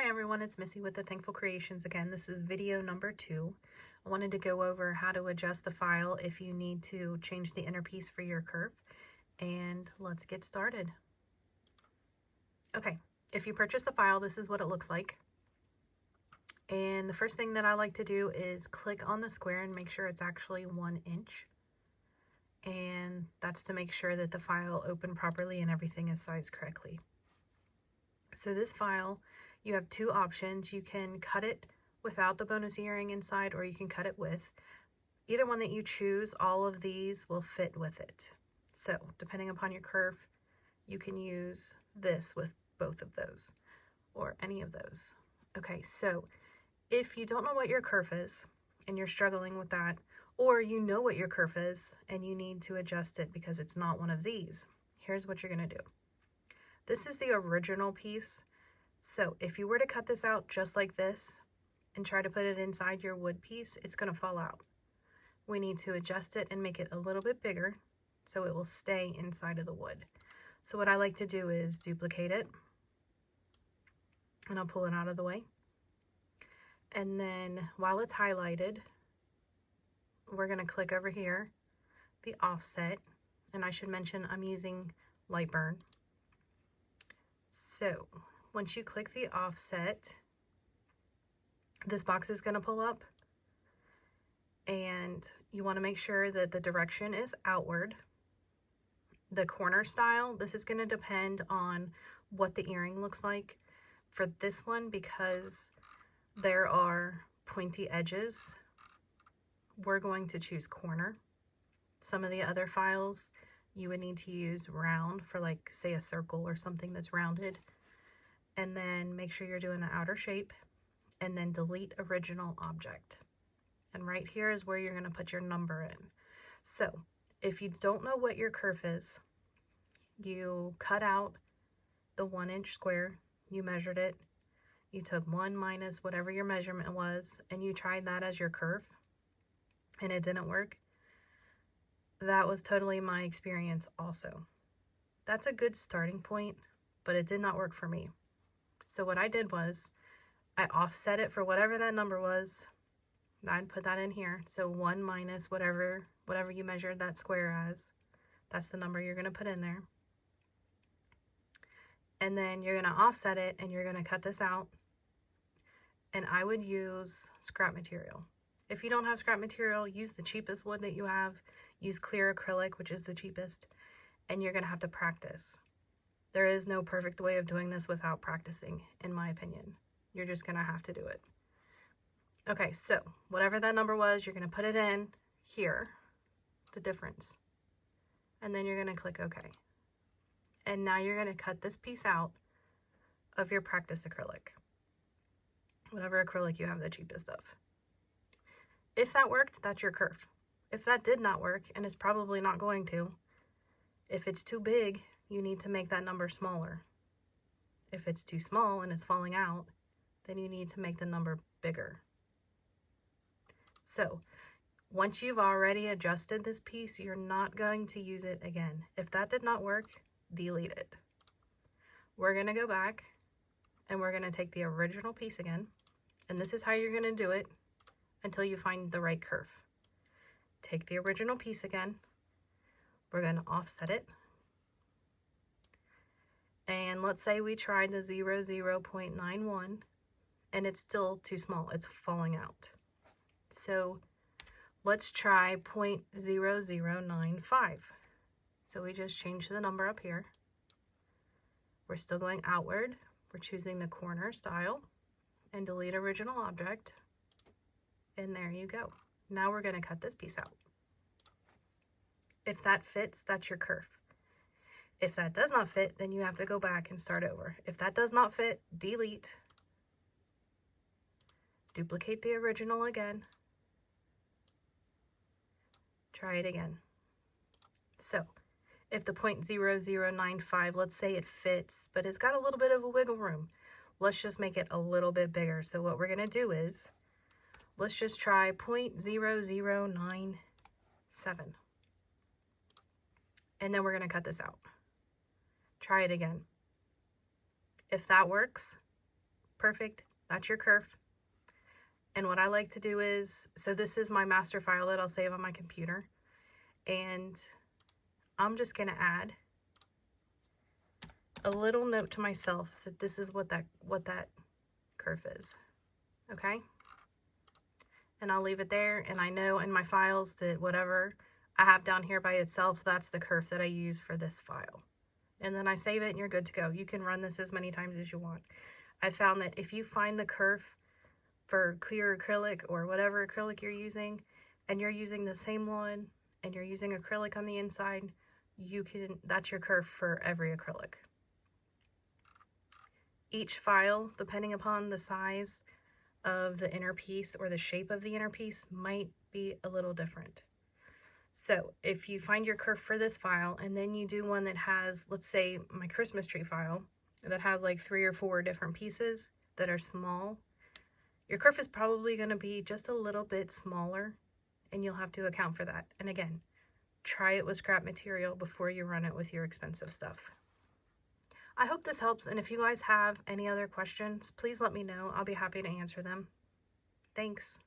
Hi everyone, it's Missy with The Thankful Creations again. This is video number 2. I wanted to go over how to adjust the file if you need to change the inner piece for your kerf, and let's get started. Okay, if you purchase the file, this is what it looks like. And the first thing that I like to do is click on the square and make sure it's actually 1 inch. And that's to make sure that the file opened properly and everything is sized correctly. So this file, you have 2 options. You can cut it without the bonus earring inside, or you can cut it with. Either one that you choose, all of these will fit with it. So depending upon your kerf, you can use this with both of those or any of those. Okay, so if you don't know what your kerf is and you're struggling with that, or you know what your kerf is and you need to adjust it because it's not one of these, here's what you're going to do. This is the original piece. So if you were to cut this out just like this and try to put it inside your wood piece, it's going to fall out. We need to adjust it and make it a little bit bigger so it will stay inside of the wood. So what I like to do is duplicate it, and I'll pull it out of the way. And then while it's highlighted, we're going to click over here, the offset, and I should mention I'm using Lightburn. So once you click the offset, this box is going to pull up, and you want to make sure that the direction is outward. The corner style, this is going to depend on what the earring looks like. For this one, because there are pointy edges, we're going to choose corner. Some of the other files, you would need to use round for, like, say a circle or something that's rounded. And then make sure you're doing the outer shape, and then delete original object. And right here is where you're going to put your number in. So if you don't know what your kerf is, you cut out the 1 inch square, you measured it, you took 1 minus whatever your measurement was, and you tried that as your kerf, and it didn't work. That was totally my experience also. That's a good starting point, but it did not work for me. So what I did was I offset it for whatever that number was. I'd put that in here. So 1 minus whatever you measured that square as. That's the number you're going to put in there. And then you're going to offset it, and you're going to cut this out. And I would use scrap material. If you don't have scrap material, use the cheapest wood that you have. Use clear acrylic, which is the cheapest. And you're going to have to practice. There is no perfect way of doing this without practicing, in my opinion. You're just going to have to do it. Okay, so whatever that number was, you're going to put it in here, the difference. And then you're going to click OK. And now you're going to cut this piece out of your practice acrylic. Whatever acrylic you have the cheapest of. If that worked, that's your kerf. If that did not work, and it's probably not going to, if it's too big, you need to make that number smaller. If it's too small and it's falling out, then you need to make the number bigger. So once you've already adjusted this piece, you're not going to use it again. If that did not work, delete it. We're going to go back, and we're going to take the original piece again, and this is how you're going to do it until you find the right kerf. Take the original piece again, we're going to offset it, and let's say we tried the 0.91, and it's still too small, it's falling out. So let's try 0.0095. So we just changed the number up here. We're still going outward. We're choosing the corner style and delete original object. And there you go. Now we're going to cut this piece out. If that fits, that's your kerf. If that does not fit, then you have to go back and start over. If that does not fit, delete. Duplicate the original again. Try it again. So if the 0.0095, let's say it fits, but it's got a little bit of a wiggle room, let's just make it a little bit bigger. So what we're going to do is, let's just try 0.0097. And then we're going to cut this out. Try it again. If that works, perfect. That's your kerf. And what I like to do is, so this is my master file that I'll save on my computer. And I'm just going to add a little note to myself that this is what that kerf is. Okay? And I'll leave it there. And I know in my files that whatever I have down here by itself, that's the kerf that I use for this file. And then I save it and you're good to go. You can run this as many times as you want. I found that if you find the kerf for clear acrylic or whatever acrylic you're using, and you're using the same one and you're using acrylic on the inside, that's your kerf for every acrylic. Each file, depending upon the size of the inner piece or the shape of the inner piece, might be a little different. So if you find your kerf for this file and then you do one that has, let's say my Christmas tree file, that has like 3 or 4 different pieces that are small, your kerf is probably going to be just a little bit smaller, and you'll have to account for that. And again, try it with scrap material before you run it with your expensive stuff. I hope this helps, and if you guys have any other questions, please let me know. I'll be happy to answer them. Thanks.